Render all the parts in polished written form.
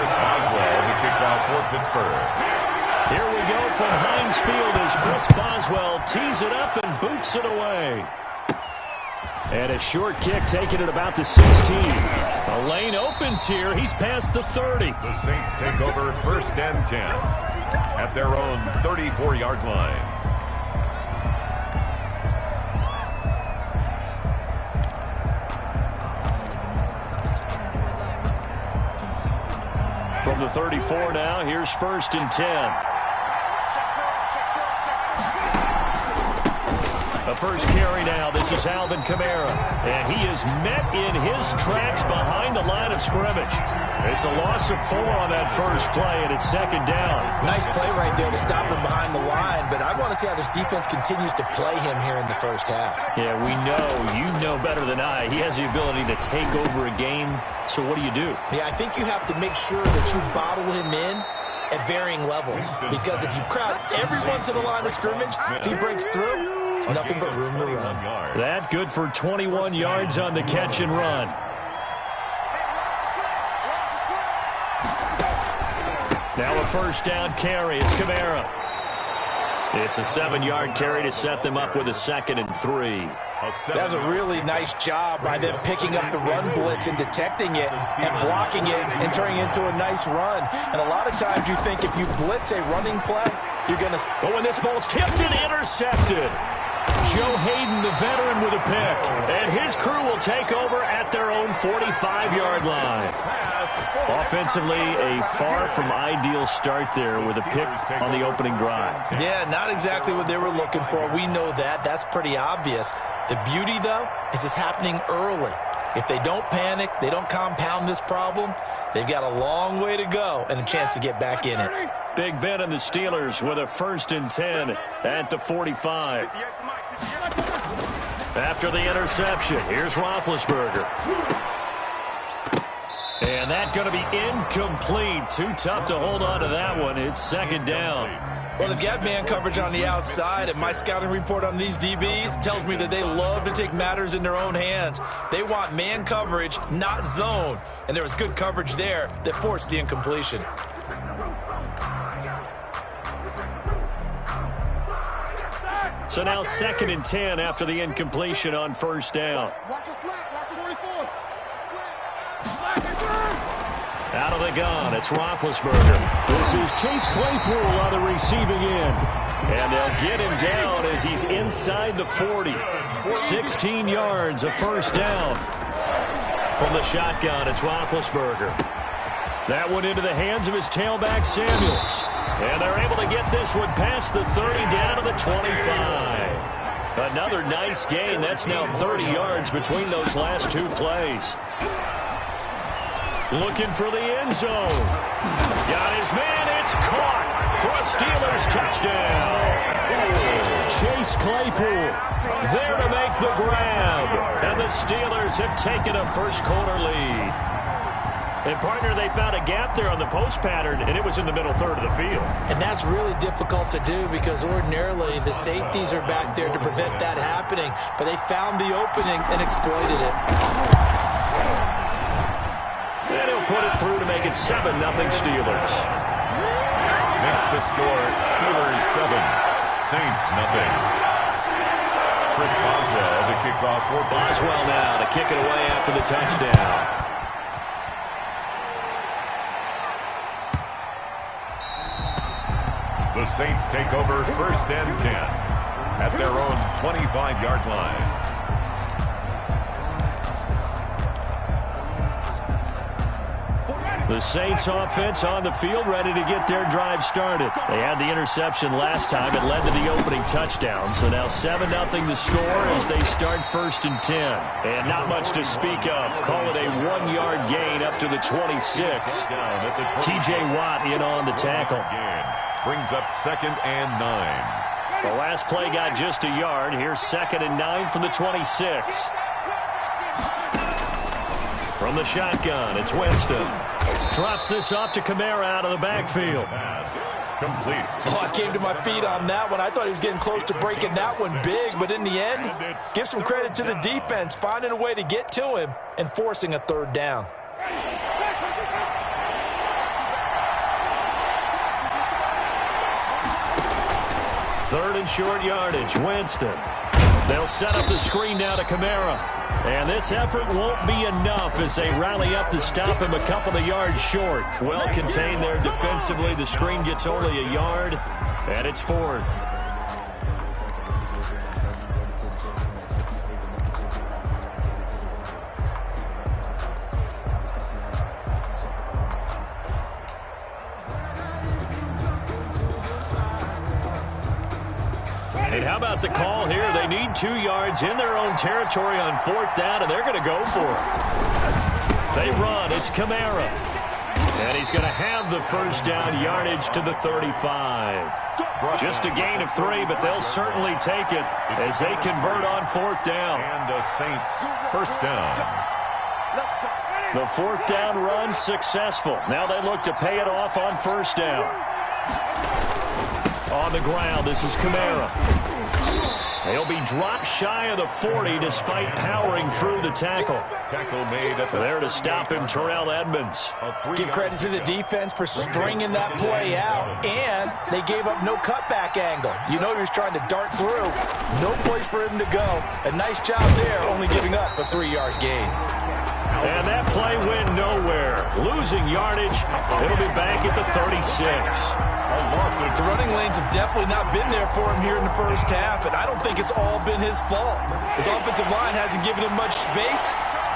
Chris Boswell, the kickoff for Pittsburgh. Here we go from Heinz Field as Chris Boswell tees it up and boots it away. And a short kick taken at about the 16. The lane opens here. He's past the 30. The Saints take over 1st and 10 at their own 34-yard line. From the 34 now, here's 1st and 10. The first carry now. This is Alvin Kamara. And he is met in his tracks behind the line of scrimmage. It's a loss of 4 on that first play, and it's 2nd down. Nice play right there to stop him behind the line, but I want to see how this defense continues to play him here in the first half. Yeah, we know. You know better than I. He has the ability to take over a game, so what do you do? Yeah, I think you have to make sure that you bottle him in at varying levels, because if you crowd everyone to the line of scrimmage, if he breaks through, it's nothing but room to run. That good for 21 yards on the catch and run. Now a 1st down carry. It's Kamara. It's a 7-yard carry to set them up with a 2nd and 3. That's a really nice job by them picking up the run blitz and detecting it and blocking it and turning it into a nice run. And a lot of times you think if you blitz a running play, you're going to... Oh, and this ball's tipped and intercepted. Joe Hayden, the veteran, with a pick. And his crew will take over at their own 45-yard line. Offensively, a far from ideal start there with a pick on the opening drive. Yeah, not exactly what they were looking for. We know that. That's pretty obvious. The beauty, though, is it's happening early. If they don't panic, they don't compound this problem, they've got a long way to go and a chance to get back in it. Big Ben and the Steelers with a 1st and 10 at the 45. After the interception, here's Roethlisberger. And that's going to be incomplete. Too tough to hold on to that one. It's 2nd down. Well, they've got man coverage on the outside, and my scouting report on these DBs tells me that they love to take matters in their own hands. They want man coverage, not zone. And there was good coverage there that forced the incompletion. So now 2nd and 10 after the incompletion on 1st down. Out of the gun, it's Roethlisberger. This is Chase Claypool on the receiving end. And they'll get him down as he's inside the 40. 16 yards, a 1st down. From the shotgun, it's Roethlisberger. That one into the hands of his tailback, Samuels. And they're able to get this one past the 30 down to the 25. Another nice gain. That's now 30 yards between those last 2 plays. Looking for the end zone. Got his man. It's caught for a Steelers touchdown. Chase Claypool there to make the grab. And the Steelers have taken a first-quarter lead. And, partner, they found a gap there on the post pattern, and it was in the middle third of the field. And that's really difficult to do because ordinarily the safeties are back there to prevent that happening. But they found the opening and exploited it. And he'll put it through to make it 7-0 Steelers. Makes the score Steelers 7, Saints nothing. Chris Boswell to kick off for Boswell now to kick it away after the touchdown. The Saints take over 1st and 10 at their own 25-yard line. The Saints offense on the field ready to get their drive started. They had the interception last time. It led to the opening touchdown. So now 7-0 the score as they start 1st and 10. And not much to speak of. Call it a 1-yard gain up to the 26. T.J. Watt in on the tackle. Brings up 2nd and 9. The last play got just a yard. Here's 2nd and 9 from the 26. From the shotgun, it's Winston. Drops this off to Kamara out of the backfield. Complete. Oh, I came to my feet on that one. I thought he was getting close to breaking that one big, but in the end, give some credit to the defense, finding a way to get to him and forcing a 3rd down. Third and short yardage. Winston. They'll set up the screen now to Kamara. And this effort won't be enough as they rally up to stop him a couple of yards short. Well contained there defensively. The screen gets only a yard, and it's fourth. And how about the call here? They need 2 yards in their own territory on fourth down, and they're going to go for it. They run. It's Kamara. And he's going to have the first down yardage to the 35. Just a gain of 3, but they'll certainly take it as they convert on fourth down. And a Saints first down. The fourth down run successful. Now they look to pay it off on first down. On the ground, this is Kamara. He'll be dropped shy of the 40 despite powering through the tackle. Tackle made at the There to stop him, Terrell Edmunds. Give credit to the defense for stringing that play out, and they gave up no cutback angle. You know he was trying to dart through. No place for him to go. A nice job there, only giving up a 3-yard gain. And that play went nowhere. Losing yardage. It'll be back at the 36. The running lanes have definitely not been there for him here in the first half, and I don't think it's all been his fault. His offensive line hasn't given him much space.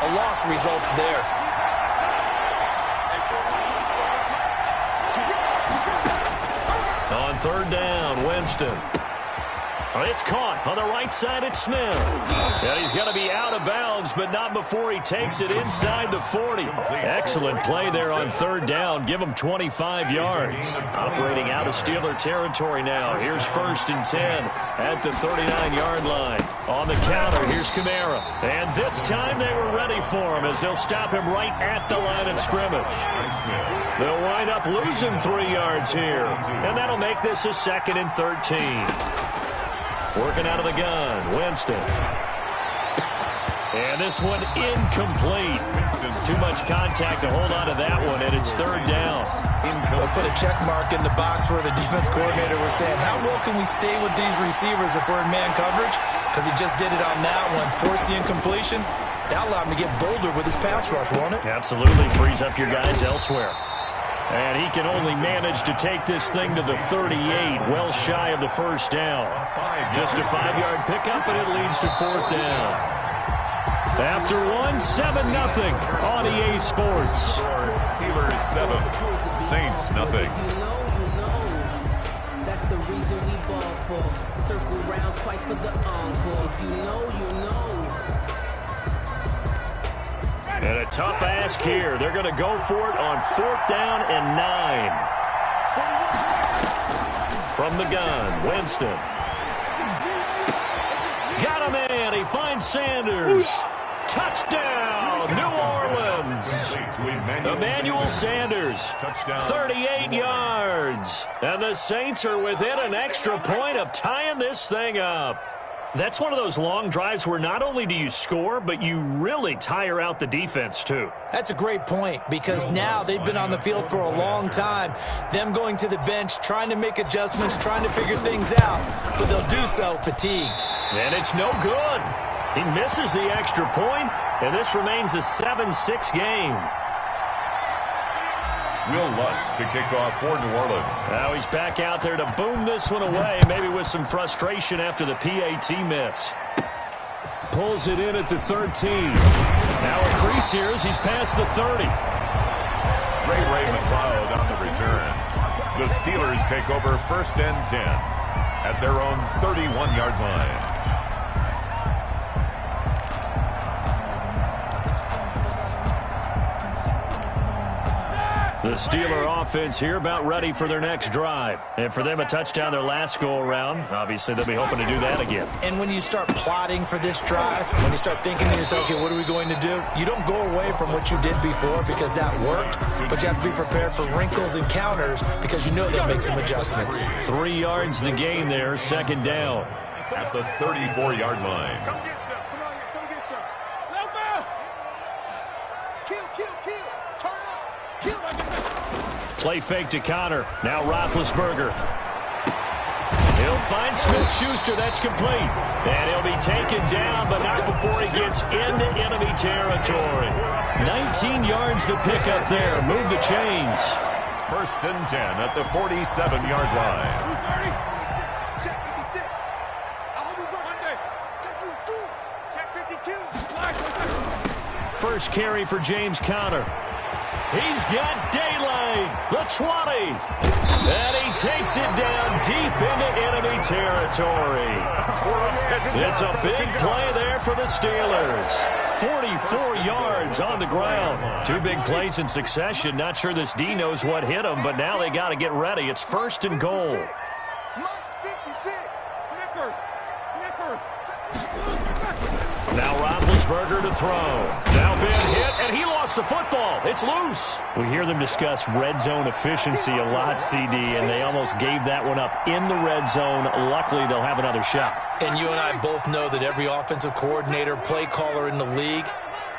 A loss results there. On third down, Winston. It's caught on the right side. It's Smith. And he's going to be out of bounds, but not before he takes it inside the 40. Excellent play there on third down. Give him 25 yards. Operating out of Steeler territory now. Here's first and 10 at the 39-yard line. On the counter, here's Kamara. And this time they were ready for him as they'll stop him right at the line of scrimmage. They'll wind up losing 3 yards here. And that'll make this a 2nd and 13. Working out of the gun, Winston. And this one incomplete. Too much contact to hold on to that one, and it's third down. They'll put a check mark in the box where the defense coordinator was saying, how well can we stay with these receivers if we're in man coverage? Because he just did it on that one. Force the incompletion. That allowed him to get bolder with his pass rush, won't it? Absolutely. Frees up your guys elsewhere. And he can only manage to take this thing to the 38, well shy of the first down. Just a 5-yard pickup, and it leads to fourth down. After one, 7-0 on EA Sports. Steelers 7, Saints nothing. That's the reason we ball for. Circle round twice for the encore. If you know, you know. And a tough ask here. They're going to go for it on fourth down and 9. From the gun, Winston. Got him in. He finds Sanders. Touchdown, New Orleans. Emmanuel Sanders, 38 yards. And the Saints are within an extra point of tying this thing up. That's one of those long drives where not only do you score, but you really tire out the defense, too. That's a great point, because now they've been on the field for a long time. Them going to the bench, trying to make adjustments, trying to figure things out, but they'll do so fatigued. And it's no good. He misses the extra point, and this remains a 7-6 game. Will Lutz to kick off for New Orleans. Now he's back out there to boom this one away, maybe with some frustration after the PAT miss. Pulls it in at the 13. Now a crease here as he's past the 30. Ray McLeod on the return. The Steelers take over first and 10 at their own 31-yard line. The Steeler offense here about ready for their next drive. And for them, a touchdown their last go-around. Obviously, they'll be hoping to do that again. And when you start plotting for this drive, when you start thinking to yourself, okay, what are we going to do? You don't go away from what you did before because that worked, but you have to be prepared for wrinkles and counters because you know they'll make some adjustments. 3 yards the gain there, second down. At the 34-yard line. Come get some. Come on, come get some. Left. Kill. Turn up. Kill like a Play fake to Connor. Now Roethlisberger. He'll find Smith-Schuster. That's complete. And he'll be taken down, but not before he gets into enemy territory. 19 yards to pick up there. Move the chains. 1st and 10 at the 47-yard line. Check 56. I hope we run Monday. Check 52. First carry for James Conner. He's got daylight. The 20. And he takes it down deep into enemy territory. It's a big play there for the Steelers. 44 yards on the ground. 2 big plays in succession. Not sure this D knows what hit him, but now they got to get ready. It's 1st and goal. Now Roethlisberger to throw. Now been hit, and he lost the football. It's loose. We hear them discuss red zone efficiency a lot, CD, and they almost gave that one up in the red zone. Luckily, they'll have another shot. And you and I both know that every offensive coordinator, play caller in the league,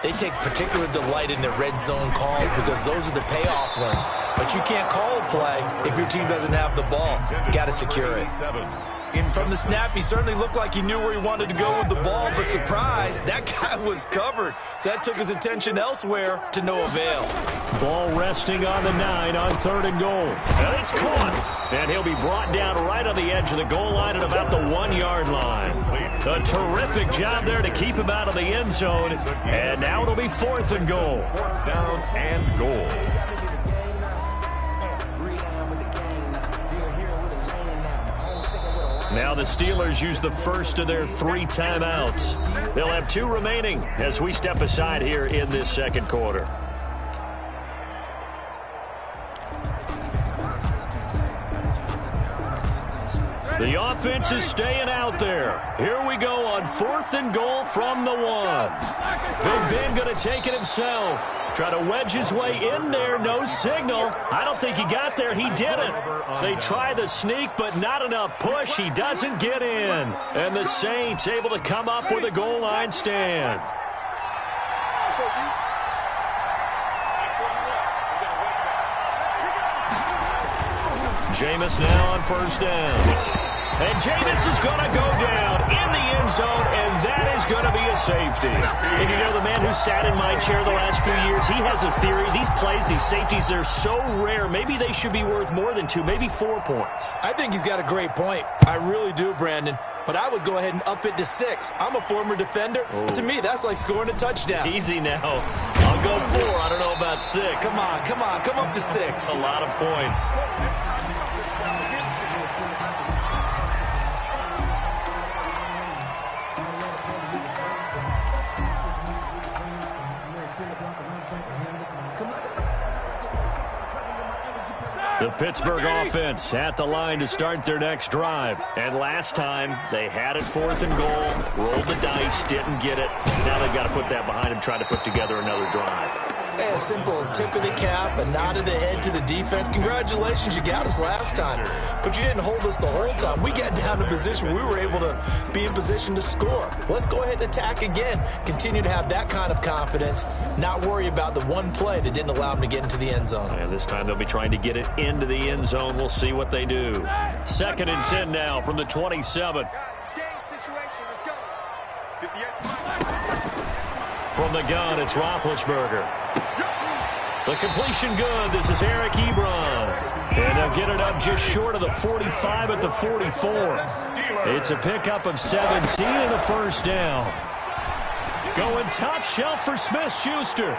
they take particular delight in their red zone calls because those are the payoff ones. But you can't call a play if your team doesn't have the ball. Got to secure it. From the snap, he certainly looked like he knew where he wanted to go with the ball, but surprise, that guy was covered. So that took his attention elsewhere to no avail. Ball resting on the 9 on 3rd and goal. And it's caught. And he'll be brought down right on the edge of the goal line at about the 1-yard line. A terrific job there to keep him out of the end zone. And now it'll be 4th and goal. 4th down and goal. Now the Steelers use the first of their 3 timeouts. They'll have 2 remaining as we step aside here in this second quarter. The offense is staying out there. Here we go on 4th and goal from the 1. Big Ben going to take it himself. Try to wedge his way in there. No signal. I don't think he got there. He didn't. They try the sneak, but not enough push. He doesn't get in. And the Saints able to come up with a goal line stand. Jameis now on 1st down. And Jameis is going to go down in the end zone, and that is going to be a safety. And you know, the man who sat in my chair the last few years, he has a theory. These plays, these safeties, they're so rare. Maybe they should be worth more than 2, maybe 4 points. I think he's got a great point. I really do, Brandon. But I would go ahead and up it to 6. I'm a former defender. Oh. To me, that's like scoring a touchdown. Easy now. I'll go 4. I don't know about 6. Come on. Come up to 6. A lot of points. The Pittsburgh offense at the line to start their next drive. And last time, they had it 4th and goal, rolled the dice, didn't get it. Now they've got to put that behind them, try to put together another drive. Hey, a simple tip of the cap, a nod of the head to the defense. Congratulations, you got us last time. But you didn't hold us the whole time. We got down to position we were able to be in position to score. Let's go ahead and attack again. Continue to have that kind of confidence. Not worry about the one play that didn't allow them to get into the end zone. And this time they'll be trying to get it into the end zone. We'll see what they do. 2nd and 10 now from the 27. From the gun, it's Roethlisberger. The completion good. This is Eric Ebron. And they'll get it up just short of the 45 at the 44. It's a pickup of 17 and a 1st down. Going top shelf for Smith-Schuster.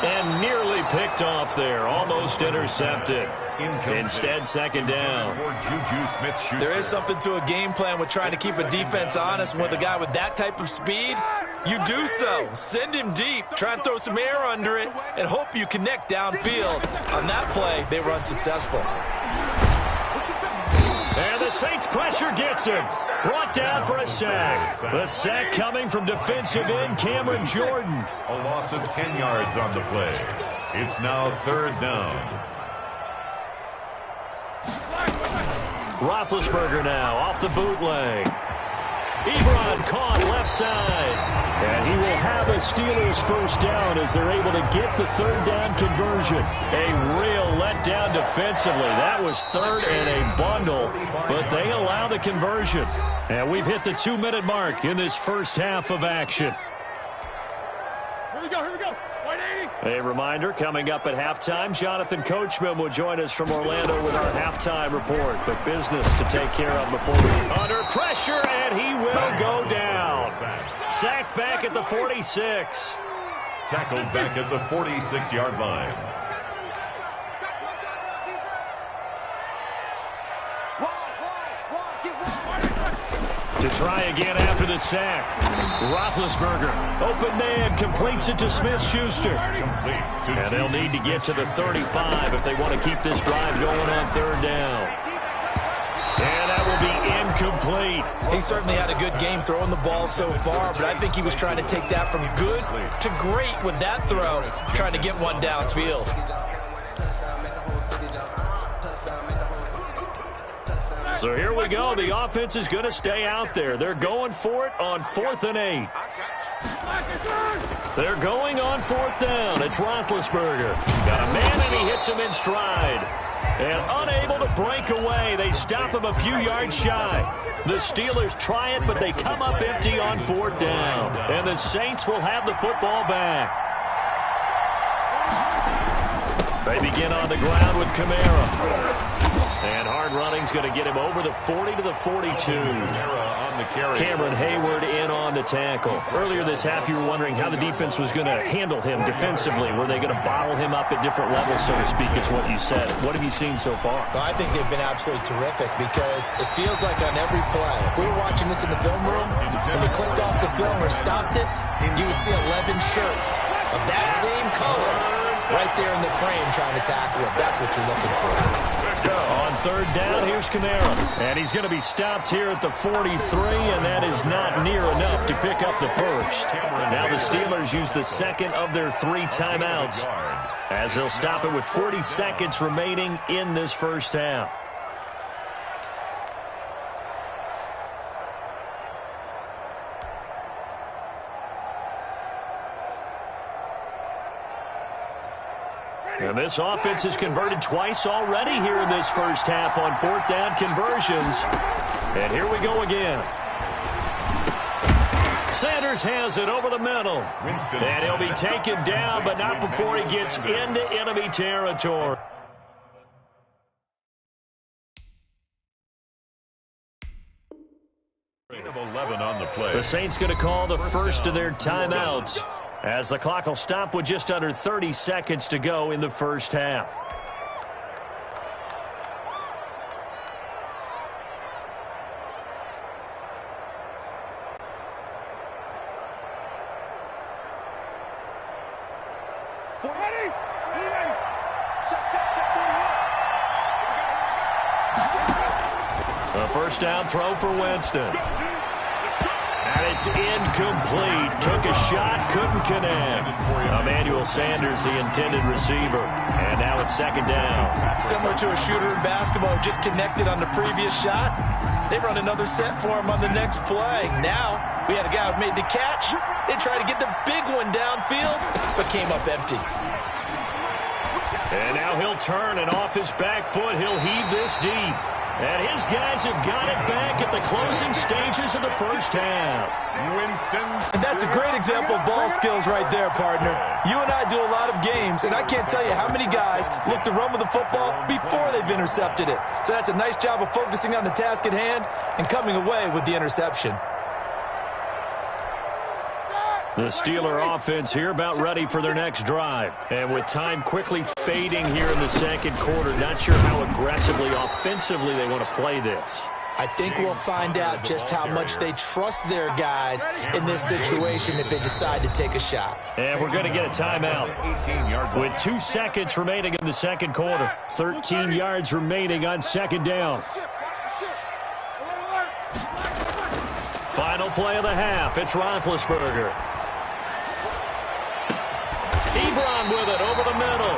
And nearly picked off there. Almost intercepted. Instead, 2nd down. There is something to a game plan with trying to keep a defense honest. With a guy with that type of speed, you do so. Send him deep. Try and throw some air under it and hope you connect downfield. On that play, they were unsuccessful. And the Saints pressure gets him. Brought down for a sack. The sack coming from defensive end Cameron Jordan. A loss of 10 yards on the play. It's now 3rd down. Roethlisberger now off the bootleg. Ebron caught left side. And he will have a Steelers first down as they're able to get the third down conversion. A real letdown defensively. That was third and a bundle, but they allow the conversion. And we've hit the 2-minute mark in this first half of action. Here we go, here we go. 180. A reminder, coming up at halftime, Jonathan Coachman will join us from Orlando with our halftime report. But business to take care of before we under pressure, and he will go down. Sacked back at the 46. Tackled back at the 46-yard line. To try again after the sack. Roethlisberger, open man, completes it to Smith-Schuster. And they'll need to get to the 35 if they want to keep this drive going on third down. And that will be incomplete. He certainly had a good game throwing the ball so far, but I think he was trying to take that from good to great with that throw, trying to get one downfield. So here we go. The offense is going to stay out there. They're going for it on 4th and 8. They're going on 4th down. It's Roethlisberger. Got a man, and he hits him in stride. And unable to break away. They stop him a few yards shy. The Steelers try it, but they come up empty on 4th down. And the Saints will have the football back. They begin on the ground with Kamara. And hard running's going to get him over the 40 to the 42. Cameron Hayward in on the tackle. Earlier this half, you were wondering how the defense was going to handle him defensively. Were they going to bottle him up at different levels, so to speak, is what you said. What have you seen so far? Well, I think they've been absolutely terrific because it feels like on every play, if we were watching this in the film room, when you clicked off the film or stopped it, you would see 11 shirts of that same color right there in the frame trying to tackle it. That's what you're looking for. On 3rd down, here's Kamara. And he's going to be stopped here at the 43, and that is not near enough to pick up the first. Now the Steelers use the second of their 3 timeouts as they'll stop it with 40 seconds remaining in this first half. And this offense has converted twice already here in this first half on 4th down conversions. And here we go again. Sanders has it over the middle. And he'll be taken down, but not before he gets into enemy territory. Of 11 on the play. The Saints going to call the first of their timeouts, as the clock will stop with just under 30 seconds to go in the first half. A first down throw for Winston. And it's incomplete. Took a shot, couldn't connect. Emmanuel Sanders, the intended receiver. And now it's 2nd down. Similar to a shooter in basketball, just connected on the previous shot. They run another set for him on the next play. Now, we had a guy who made the catch. They tried to get the big one downfield, but came up empty. And now he'll turn, and off his back foot, he'll heave this deep. And his guys have got it back at the closing stages of the first half. And that's a great example of ball skills right there, partner. You and I do a lot of games, and I can't tell you how many guys look to run with the football before they've intercepted it. So that's a nice job of focusing on the task at hand and coming away with the interception. The Steeler offense here about ready for their next drive. And with time quickly fading here in the second quarter, not sure how aggressively, offensively they want to play this. I think we'll find out just how much they trust their guys in this situation if they decide to take a shot. And we're going to get a timeout with 2 seconds remaining in the second quarter. 13 yards remaining on 2nd down. Final play of the half. It's Roethlisberger. Ebron with it over the middle.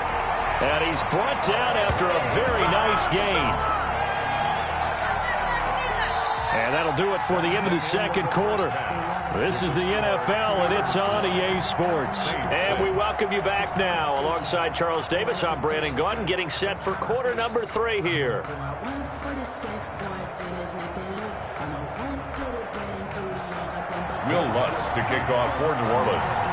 And he's brought down after a very nice gain. And that'll do it for the end of the second quarter. This is the NFL, and it's on EA Sports. And we welcome you back now. Alongside Charles Davis, I'm Brandon Gaudin, getting set for quarter number 3 here. Will Lutz to kick off for New Orleans.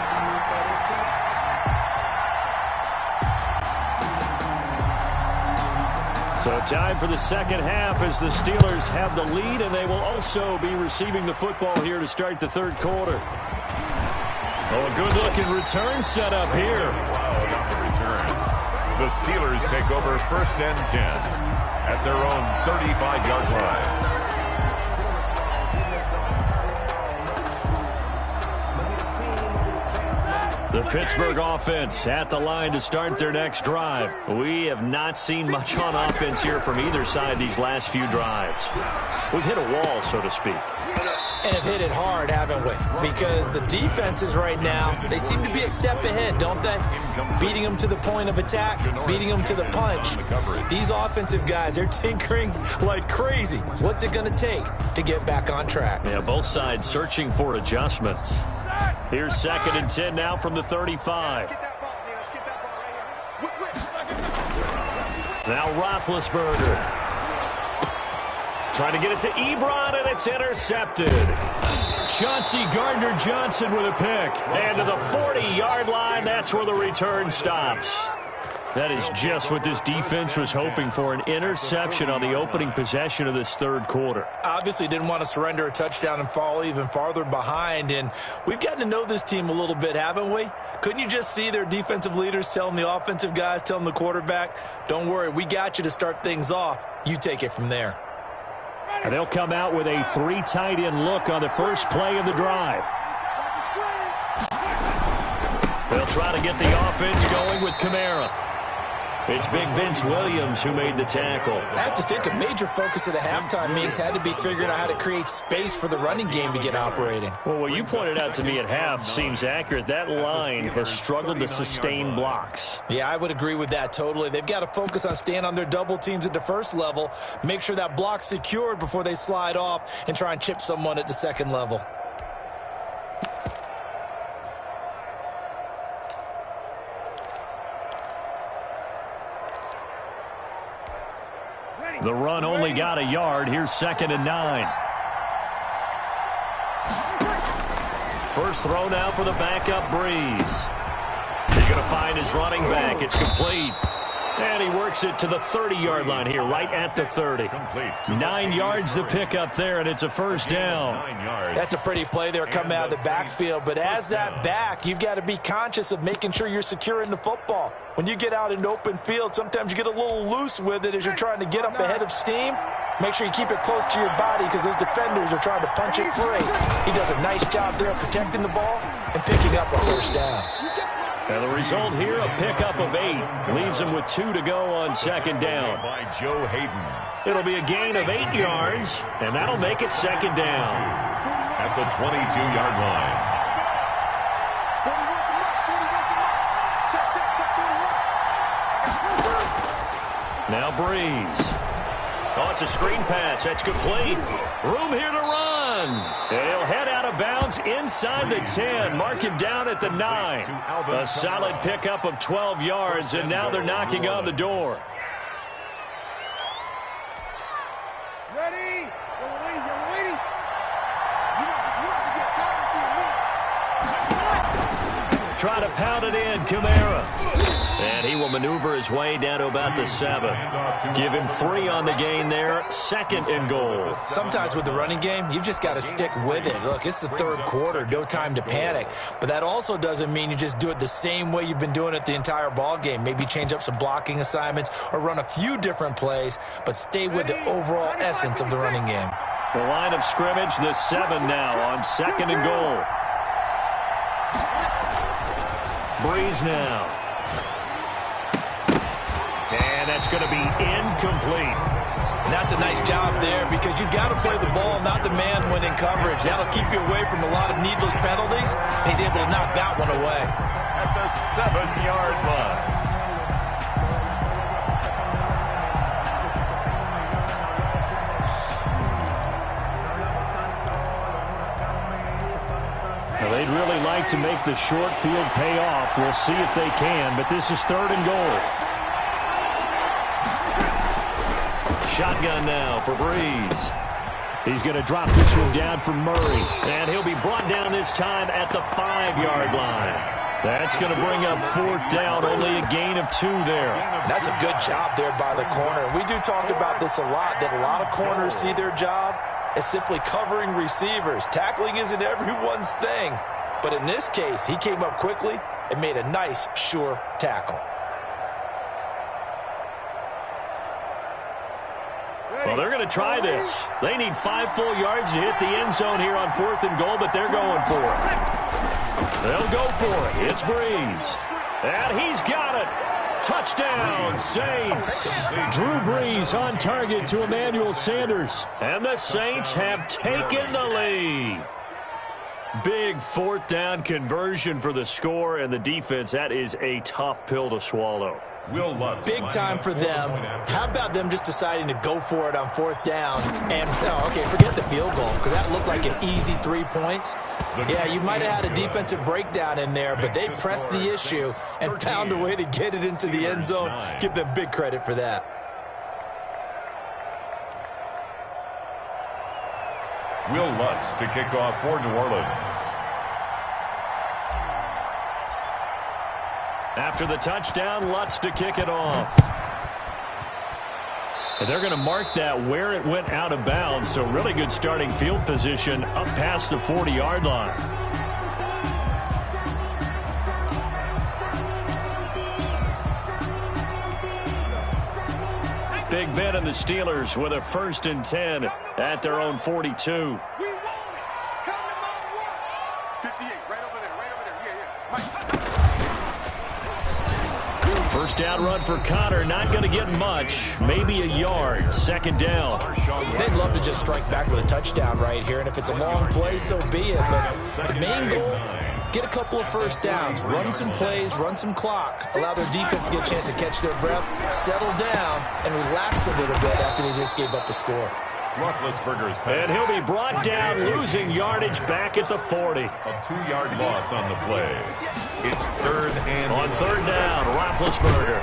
So time for the second half as the Steelers have the lead, and they will also be receiving the football here to start the third quarter. Oh, a good-looking return set up here. Wow, about the return. The Steelers take over 1st and 10 at their own 35-yard line. The Pittsburgh offense at the line to start their next drive. We have not seen much on offense here from either side these last few drives. We've hit a wall, so to speak. And have hit it hard, haven't we? Because the defenses right now, they seem to be a step ahead, don't they? Beating them to the point of attack, beating them to the punch. These offensive guys, they're tinkering like crazy. What's it going to take to get back on track? Yeah, both sides searching for adjustments. Here's 2nd and 10 now from the 35. Now Roethlisberger. Trying to get it to Ebron, and it's intercepted. Chauncey Gardner-Johnson with a pick. And to the 40-yard line, that's where the return stops. That is just what this defense was hoping for, an interception on the opening possession of this third quarter. Obviously didn't want to surrender a touchdown and fall even farther behind, and we've gotten to know this team a little bit, haven't we? Couldn't you just see their defensive leaders telling the offensive guys, telling the quarterback, don't worry, we got you to start things off. You take it from there. And they'll come out with a 3 tight end look on the first play of the drive. They'll try to get the offense going with Kamara. It's Big Vince Williams who made the tackle. I have to think a major focus of the halftime meetings had to be figuring out how to create space for the running game to get operating. Well, what you pointed out to me at half seems accurate. That line has struggled to sustain blocks. Yeah, I would agree with that totally. They've got to focus on staying on their double teams at the first level, make sure that block's secured before they slide off and try and chip someone at the second level. The run only got a yard. Here's 2nd and 9. First throw now for the backup Breeze. He's going to find his running back. It's complete. And he works it to the 30-yard line here, right at the 30. 9 yards to pick up there, and it's a first down. That's a pretty play there coming out of the backfield. But as that back, you've got to be conscious of making sure you're securing the football. When you get out in open field, sometimes you get a little loose with it as you're trying to get up ahead of steam. Make sure you keep it close to your body because those defenders are trying to punch it free. He does a nice job there of protecting the ball and picking up a first down. And the result here, a pickup of 8. Leaves him with 2 to go on 2nd down. By Joe Hayden. It'll be a gain of 8 yards, and that'll make it 2nd down. At the 22-yard line. Now Breeze. Oh, it's a screen pass. That's complete. Room here to run. And he'll head out of bounds inside the 10. Mark him down at the 9. A solid pickup of 12 yards, and now they're knocking on the door. Ready? You're waiting. You don't get tired. Try to pound it in, Kamara. And he will maneuver his way down to about the 7. Give him 3 on the gain there. 2nd and goal. Sometimes with the running game, you've just got to stick with it. Look, it's the third quarter, no time to panic. But that also doesn't mean you just do it the same way you've been doing it the entire ball game. Maybe change up some blocking assignments or run a few different plays, but stay with the overall essence of the running game. The line of scrimmage, the 7 now on 2nd and goal. Breeze now. And that's going to be incomplete. And that's a nice job there because you've got to play the ball, not the man when in coverage. That'll keep you away from a lot of needless penalties, and he's able to knock that one away. At the 7-yard line. like to make the short field pay off. We'll see if they can, but this is 3rd and goal. Shotgun now for Breeze. He's going to drop this one down for Murray. And he'll be brought down this time at the 5-yard line. That's going to bring up 4th down, only a gain of 2 there. That's a good job there by the corner. We do talk about this a lot, that a lot of corners see their job as simply covering receivers. Tackling isn't everyone's thing. But in this case, he came up quickly and made a nice, sure tackle. Well, they're going to try this. They need 5 full yards to hit the end zone here on 4th and goal, but they're going for it. They'll go for it. It's Breeze. And he's got it. Touchdown, Saints. Drew Brees on target to Emmanuel Sanders. And the Saints have taken the lead. Big 4th down conversion for the score, and the defense, that is a tough pill to swallow. Will Lutz. Big time for them. How about them just deciding to go for it on 4th down? And, okay, forget the field goal, because that looked like an easy 3 points. Yeah, you might have had a defensive breakdown in there, but they pressed the issue and found a way to get it into the end zone. Give them big credit for that. Will Lutz to kick off for New Orleans. After the touchdown, Lutz to kick it off. And they're going to mark that where it went out of bounds, so really good starting field position up past the 40-yard line. Big Ben and the Steelers with a 1st and 10 at their own 42. First down run for Connor, not going to get much, maybe a yard. 2nd down. They'd love to just strike back with a touchdown right here, and if it's a long play, so be it. But the main goal, get a couple of 1st downs, run some plays, run some clock, allow their defense to get a chance to catch their breath, settle down, and relax a little bit after they just gave up the score. Roethlisberger's pass. And he'll be brought down, losing yardage back at the 40. A 2-yard loss on the play. It's 3rd and on 3rd down, Roethlisberger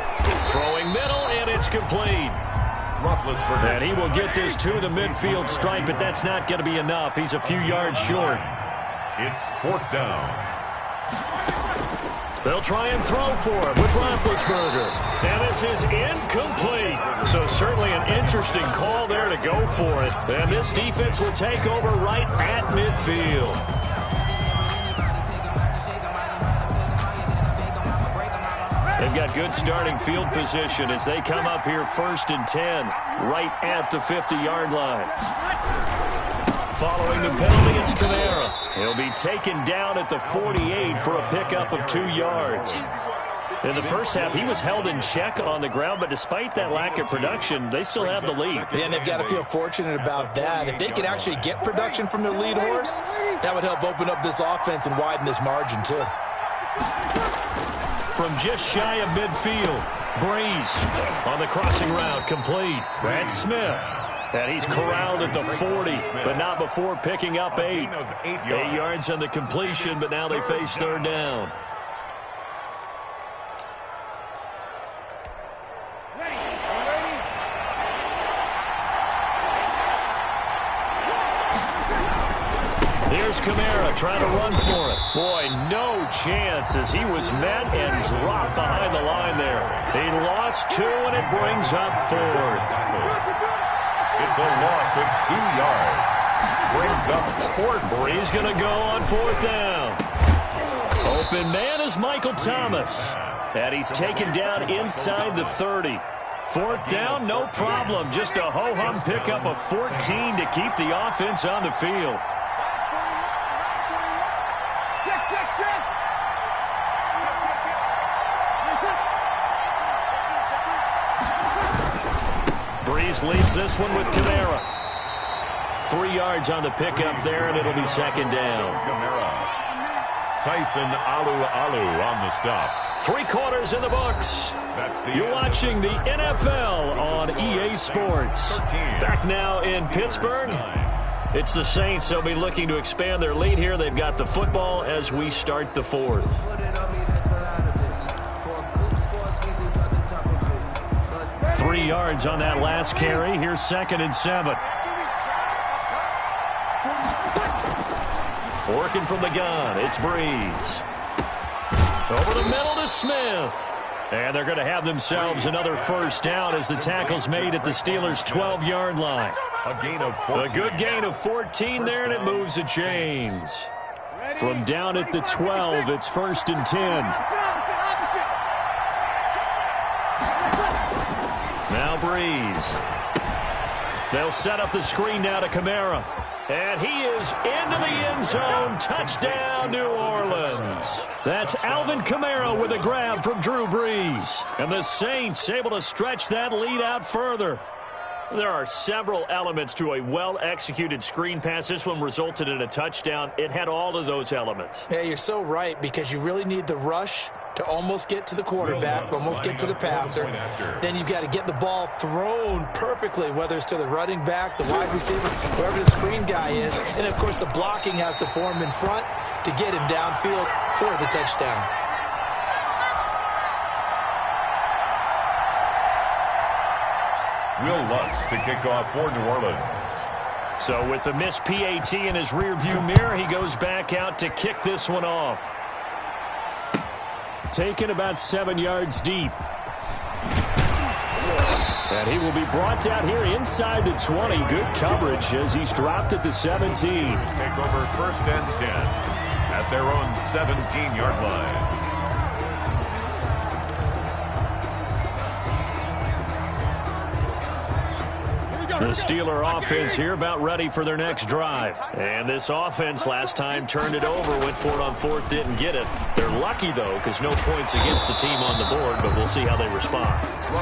throwing middle, and it's complete. Roethlisberger. And he will get this to the midfield stripe, but that's not going to be enough. He's a few yards short. It's 4th down. They'll try and throw for him with Roethlisberger. And this is incomplete. So certainly an interesting call there to go for it. And this defense will take over right at midfield. They've got good starting field position as they come up here 1st and 10 right at the 50-yard line. Following the penalty, it's Kamara. He'll be taken down at the 48 for a pickup of 2 yards. In the first half, he was held in check on the ground, but despite that lack of production, they still have the lead. Yeah, and they've got to feel fortunate about that. If they can actually get production from their lead horse, that would help open up this offense and widen this margin, too. From just shy of midfield, Breeze on the crossing route, complete. Brad Smith. And he's corralled at the 40, but not before picking up 8. 8 yards on the completion, but now they face 3rd down. Here's Kamara trying to run for it. Boy, no chance as he was met and dropped behind the line there. He lost 2, and it brings up 4th. It's a loss of 2 yards. Brings up 4th. Breeze going to go on 4th down. Open man is Michael Thomas. And he's taken down inside the 30. 4th down, no problem. Just a ho-hum pickup of 14 to keep the offense on the field. Breeze leads this one with Kamara. 3 yards on the pickup there, and it'll be 2nd down. Kamara. Tyson Alu on the stop. 3 quarters in the books. You're watching the NFL on EA Sports. Back now in Pittsburgh. It's the Saints. They'll be looking to expand their lead here. They've got the football as we start the fourth. 3 yards on that last carry. Here's 2nd and 7. Working from the gun, it's Breeze. Over the middle to Smith. And they're going to have themselves another first down as the tackle's made at the Steelers' 12-yard line. A gain of 14. A good gain of 14 there, and it moves the chains. From down at the 12, it's 1st and 10. Now Breeze. They'll set up the screen now to Kamara. And he is into the end zone. Touchdown, New Orleans. That's Alvin Kamara with a grab from Drew Brees. And the Saints able to stretch that lead out further. There are several elements to a well-executed screen pass. This one resulted in a touchdown. It had all of those elements. Yeah, you're so right, because you really need the rush to almost get to the quarterback, almost get to the passer. Then you've got to get the ball thrown perfectly, whether it's to the running back, the wide receiver, whoever the screen guy is. And, of course, the blocking has to form in front to get him downfield for the touchdown. Will Lutz to kick off for New Orleans. So with the missed PAT in his rearview mirror, he goes back out to kick this one off. Taken about 7 yards deep. And he will be brought down here inside the 20. Good coverage as he's dropped at the 17. Take over 1st and 10 at their own 17-yard line. The Steeler offense here about ready for their next drive. And this offense last time turned it over, went for it on 4th, didn't get it. They're lucky, though, because no points against the team on the board, but we'll see how they respond.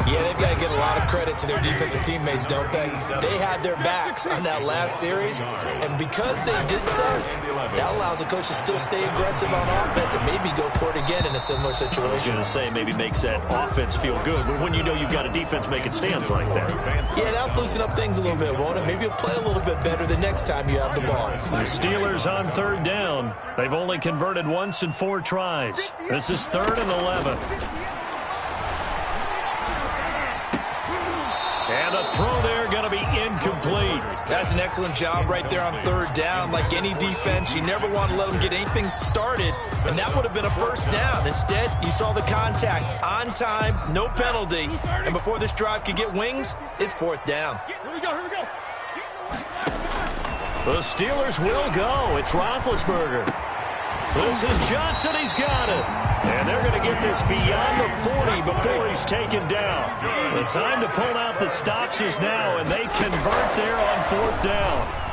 Yeah, they've got to give a lot of credit to their defensive teammates, don't they? They had their backs on that last series, and because they did so, that allows the coach to still stay aggressive on offense and maybe go for it again in a similar situation. I was going to say maybe makes that offense feel good, but when you know you've got a defense making stands like that. Yeah, that'll loosen up things a little bit, won't it? Maybe you'll play a little bit better the next time you have the ball. The Steelers on 3rd down. They've only converted once in 4 tries. This is 3rd and 11. And the throw there going to be incomplete. That's an excellent job right there on 3rd down. Like any defense, you never want to let them get anything started, and that would have been a first down. Instead, you saw the contact on time, no penalty, and before this drive could get wings, it's 4th down. Here we go, here we go. The Steelers will go. It's Roethlisberger. This is Johnson. He's got it. And they're going to get this beyond the 40 before he's taken down. The time to pull out the stops is now, and they convert there on 4th down.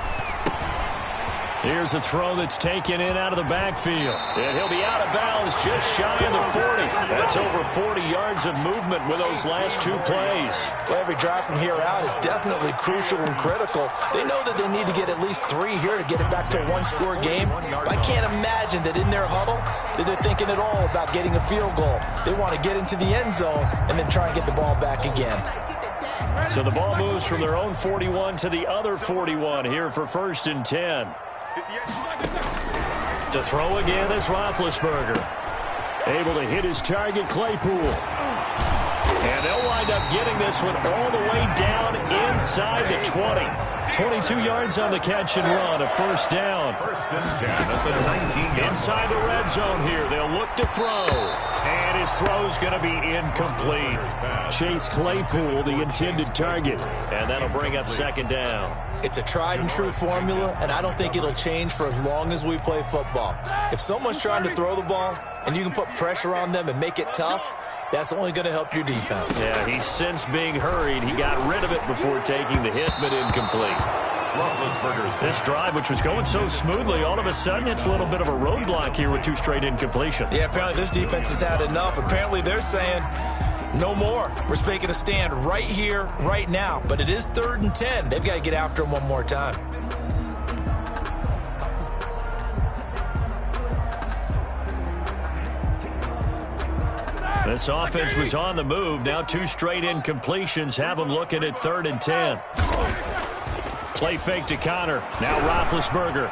Here's a throw that's taken in out of the backfield. And he'll be out of bounds just shy of the 40. That's over 40 yards of movement with those last 2 plays. Well, every drive from here out is definitely crucial and critical. They know that they need to get at least 3 here to get it back to a 1-score game. But I can't imagine that in their huddle that they're thinking at all about getting a field goal. They want to get into the end zone and then try and get the ball back again. So the ball moves from their own 41 to the other 41 here for 1st and 10. To throw again is Roethlisberger. Able to hit his target, Claypool. And they'll wind up getting this one all the way down inside the 20. 22 yards on the catch and run, a 1st down. 1st and 10 at the 19. Inside the red zone here, they'll look to throw. And his throw's going to be incomplete. Chase Claypool, the intended target. And that'll bring up 2nd down. It's a tried-and-true formula, and I don't think it'll change for as long as we play football. If someone's trying to throw the ball and you can put pressure on them and make it tough, that's only going to help your defense. Yeah, he's since being hurried. He got rid of it before taking the hit, but incomplete. This drive, which was going so smoothly, all of a sudden it's a little bit of a roadblock here with 2 straight incompletions. Yeah, apparently this defense has had enough. Apparently they're saying, no more. We're making a stand right here, right now. But it is 3rd and 10. They've got to get after him one more time. This offense was on the move. Now 2 straight incompletions have them looking at 3rd and 10. Play fake to Connor. Now Roethlisberger.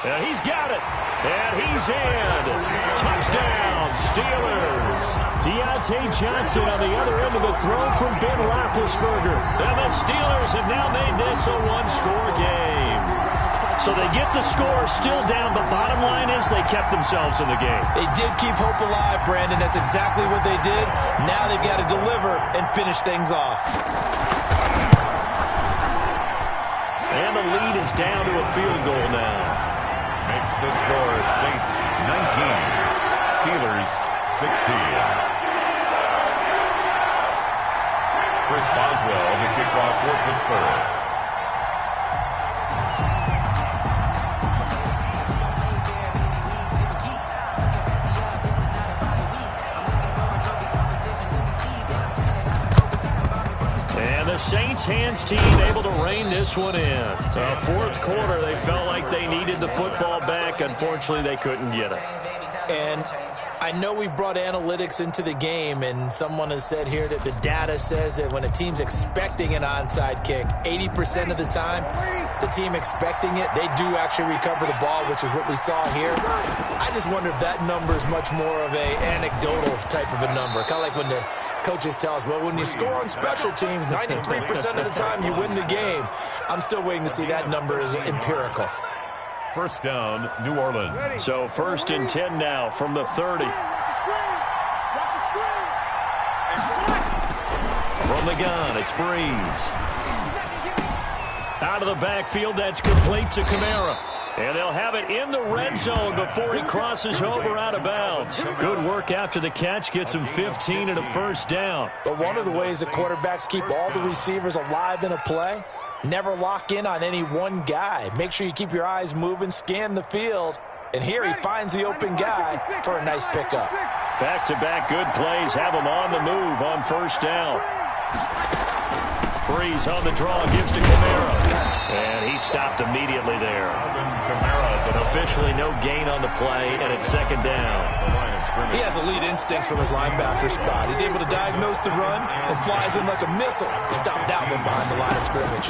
And he's got it. And he's in. Touchdown, Steelers. Deontay Johnson on the other end of the throw from Ben Roethlisberger. And the Steelers have now made this a one-score game. So they get the score still down, but bottom line is they kept themselves in the game. They did keep hope alive, Brandon. That's exactly what they did. Now they've got to deliver and finish things off. And the lead is down to a field goal now. Makes the score Saints 19, Steelers 16. Chris Boswell, the kickoff for Pittsburgh. The Saints hands team able to rein this one in. Fourth quarter, they felt like they needed the football back. Unfortunately, they couldn't get it. And I know we brought analytics into the game, and someone has said here that the data says that when a team's expecting an onside kick, 80% of the time, the team expecting it, they do actually recover the ball, which is what we saw here. I just wonder if that number is much more of a anecdotal type of a number. Kind of like when the coaches tell us, well, when you score on special teams, 93% of the time you win the game. I'm still waiting to see that number is empirical. First down, New Orleans. So 1st and 10 now from the 30. From the gun, it's Breeze. Out of the backfield, that's complete to Kamara. And they'll have it in the red zone before he crosses over out of bounds. Good work after the catch. Gets him 15 and a first down. But one of the ways that quarterbacks keep all the receivers alive in a play, never lock in on any one guy. Make sure you keep your eyes moving, scan the field. And here he finds the open guy for a nice pickup. Back-to-back good plays have him on the move on first down. Breeze on the draw, gives to Kamara. And he stopped immediately there. Officially no gain on the play, and it's second down. He has elite instincts from his linebacker spot. He's able to diagnose the run and flies in like a missile to stop that one behind the line of scrimmage.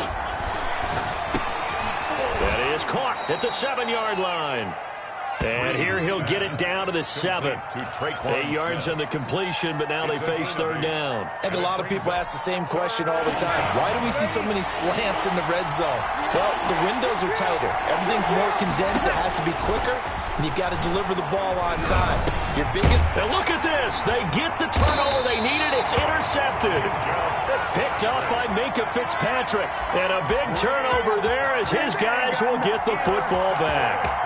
That is caught at the 7-yard line. And here he'll get it down to the 7. 8 yards on the completion, but now they face third down. I think a lot of people ask the same question all the time. Why do we see so many slants in the red zone? Well, the windows are tighter. Everything's more condensed. It has to be quicker, and you've got to deliver the ball on time. Your biggest... And look at this. They get the turnover they needed. It's intercepted. Picked up by Minkah Fitzpatrick. And a big turnover there as his guys will get the football back.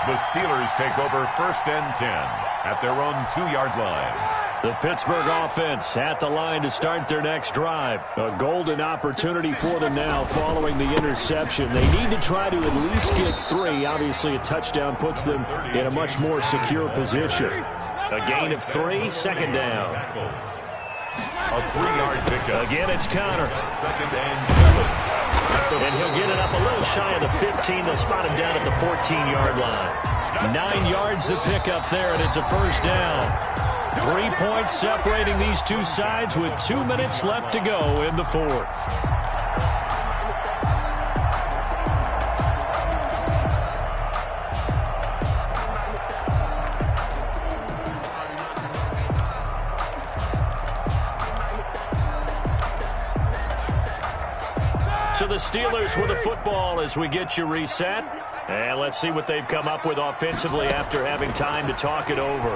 The Steelers take over 1st and 10 at their own 2-yard line. The Pittsburgh offense at the line to start their next drive. A golden opportunity for them now following the interception. They need to try to at least get 3. Obviously, a touchdown puts them in a much more secure position. A gain of 3, second down. A 3-yard pickup. Again, it's Connor. 2nd and 7. And he'll get it up a little shy of the 15. They'll spot him down at the 14-yard line. 9 yards to pick up there, and it's a first down. 3 points separating these two sides with 2 minutes left to go in the fourth. So the Steelers with the football as we get you reset. And let's see what they've come up with offensively after having time to talk it over.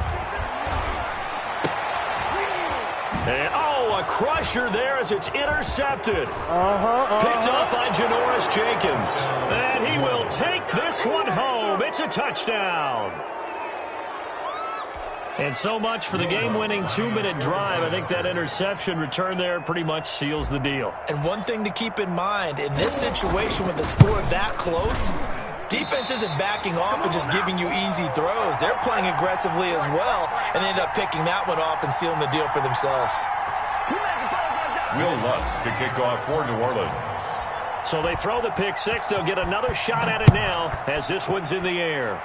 And, a crusher there as it's intercepted. Picked up by Janoris Jenkins. And he will take this one home. It's a touchdown. And so much for the game-winning 2-minute drive. I think that interception return there pretty much seals the deal. And one thing to keep in mind, in this situation with the score that close, defense isn't backing off and just giving you easy throws. They're playing aggressively as well, and they end up picking that one off and sealing the deal for themselves. Will Lutz to kick off for New Orleans. So they throw the pick six. They'll get another shot at it now as this one's in the air.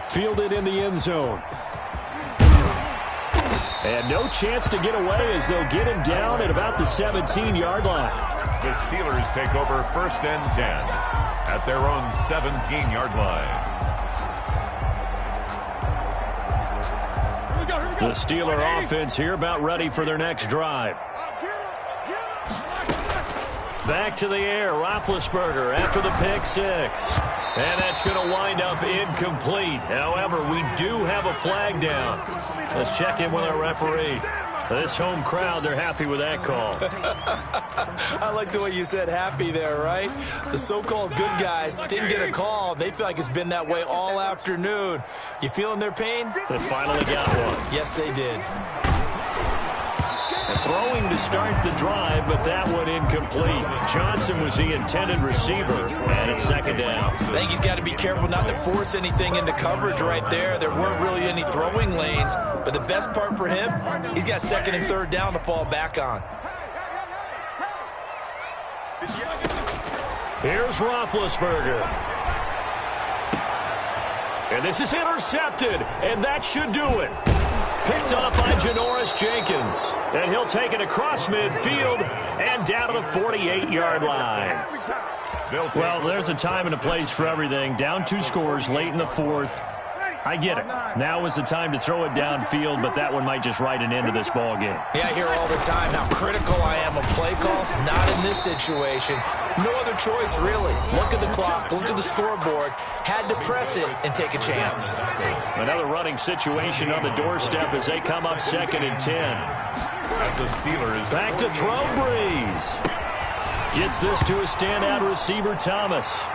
Fielded in the end zone. And no chance to get away as they'll get him down at about the 17-yard line. The Steelers take over 1st and 10 at their own 17-yard line. The Steeler offense here about ready for their next drive. Back to the air, Roethlisberger after the pick six. And that's going to wind up incomplete. However, we do have a flag down. Let's check in with our referee. This home crowd, they're happy with that call. I like the way you said happy there, right? The so-called good guys didn't get a call. They feel like it's been that way all afternoon. You feeling their pain? They finally got one. Yes, they did. Throwing to start the drive, but that one incomplete. Johnson was the intended receiver, and it's 2nd down. I think he's got to be careful not to force anything into coverage right there. There weren't really any throwing lanes, but the best part for him, he's got 2nd and 3rd down to fall back on. Here's Roethlisberger. And this is intercepted, and that should do it. Picked off by Janoris Jenkins. And he'll take it across midfield and down to the 48-yard line. Well, there's a time and a place for everything. Down 2 scores late in the 4th. I get it. Now is the time to throw it downfield, but that one might just write an end to this ball game. Yeah, I hear all the time how critical I am of play calls. Not in this situation. No other choice, really. Look at the clock, look at the scoreboard. Had to press it and take a chance. Another running situation on the doorstep as they come up 2nd and 10. At the Steelers. Back to throw, Breeze. Gets this to a standout receiver, Thomas.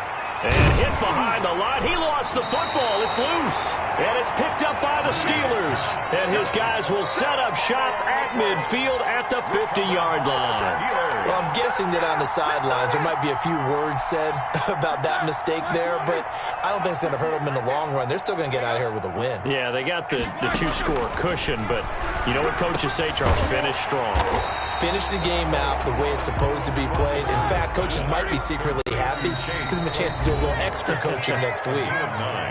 And hit behind the line. He lost the football. It's loose. And it's picked up by the Steelers. And his guys will set up shop at midfield at the 50-yard line. Well, I'm guessing that on the sidelines there might be a few words said about that mistake there, but I don't think it's going to hurt them in the long run. They're still going to get out of here with a win. Yeah, they got the 2-score cushion, but you know what coaches say, Charles? Finish strong. Finish the game out the way it's supposed to be played. In fact, coaches might be secretly happy. Gives them a chance to do a little extra coaching next week.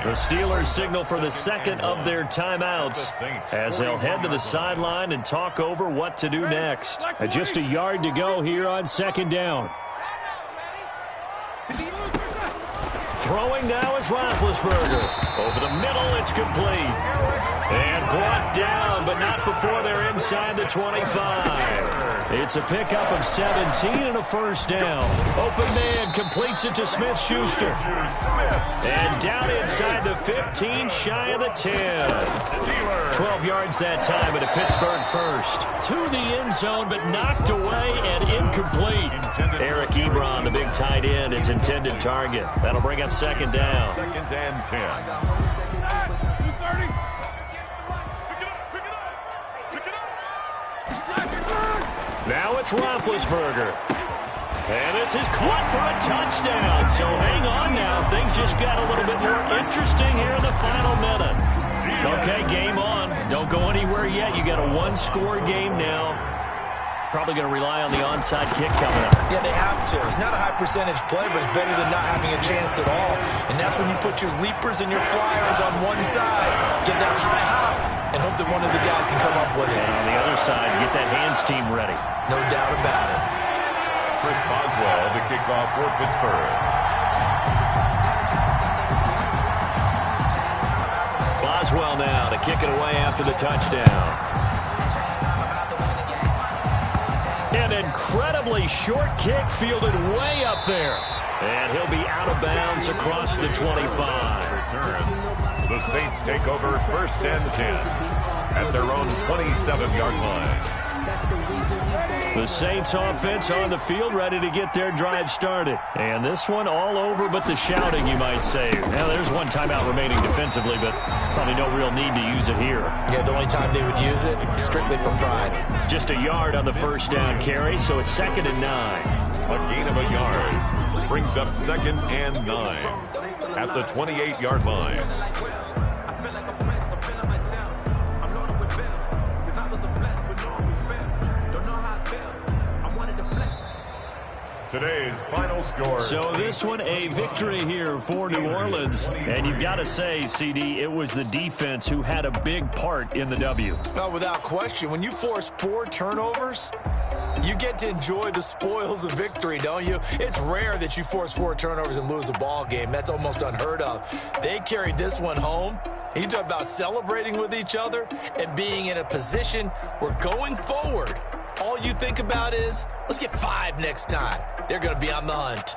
The Steelers signal for the 2nd of their timeouts as they'll head to the sideline and talk over what to do next. Just a yard to go here on 2nd down. Throwing now is Roethlisberger. Over the middle, it's complete. And brought down, but not before they're inside the 25. It's a pickup of 17 and a 1st down. Open man completes it to Smith-Schuster. And down inside the 15, shy of the 10. 12 yards that time and a Pittsburgh 1st. To the end zone, but knocked away and incomplete. Eric Ebron, the big tight end, is intended target. That'll bring up 2nd down. 2nd and 10. Now it's Roethlisberger. And this is caught for a touchdown. So hang on now. Things just got a little bit more interesting here in the final minute. Okay, game on. Don't go anywhere yet. You got a 1-score game now. Probably going to rely on the onside kick coming up. Yeah, they have to. It's not a high percentage play, but it's better than not having a chance at all. And that's when you put your leapers and your flyers on one side, get that high hop, and hope that one of the guys can come up with it. And on the other side, get that hands team ready. No doubt about it. Chris Boswell to kick off for Pittsburgh. Boswell now to kick it away after the touchdown. An incredibly short kick fielded way up there. And he'll be out of bounds across the 25. Return. The Saints take over 1st and 10 at their own 27-yard line. The Saints offense on the field ready to get their drive started. And this one all over but the shouting, you might say. Now, there's one timeout remaining defensively, but probably no real need to use it here. Yeah, the only time they would use it, strictly for pride. Just a yard on the 1st down carry, so it's 2nd and 9. A gain of a yard brings up 2nd and 9 at the 28-yard line. Today's final score. So this one, a victory here for New Orleans. And you've got to say, CD, it was the defense who had a big part in the W. No, without question. When you force 4 turnovers, You get to enjoy the spoils of victory, don't you? It's rare that you force 4 turnovers and lose a ball game. That's almost unheard of. They carried this one home. You talk about celebrating with each other and being in a position where going forward, all you think about is, let's get 5 next time. They're going to be on the hunt.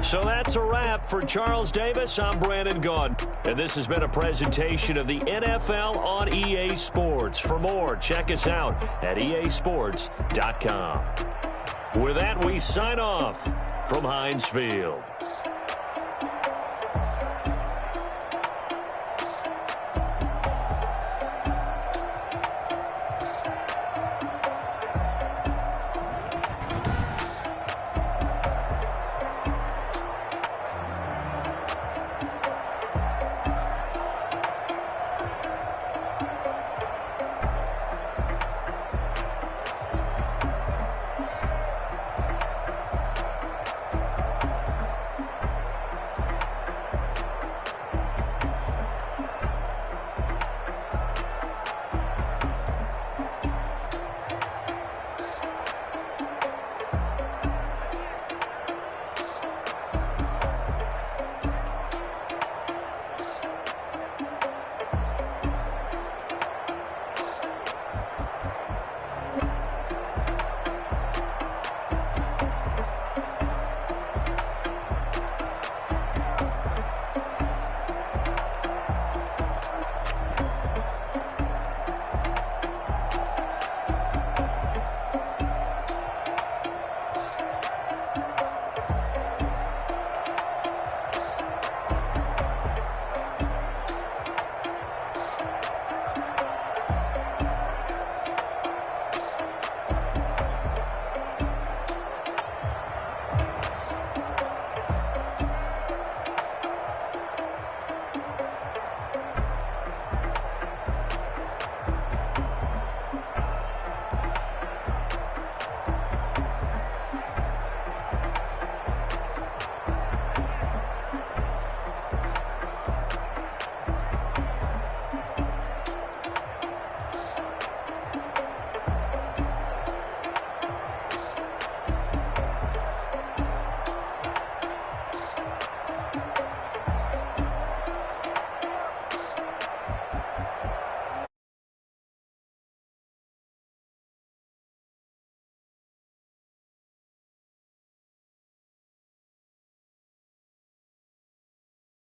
So that's a wrap for Charles Davis. I'm Brandon Gaudin. And this has been a presentation of the NFL on EA Sports. For more, check us out at easports.com. With that, we sign off from Heinz Field.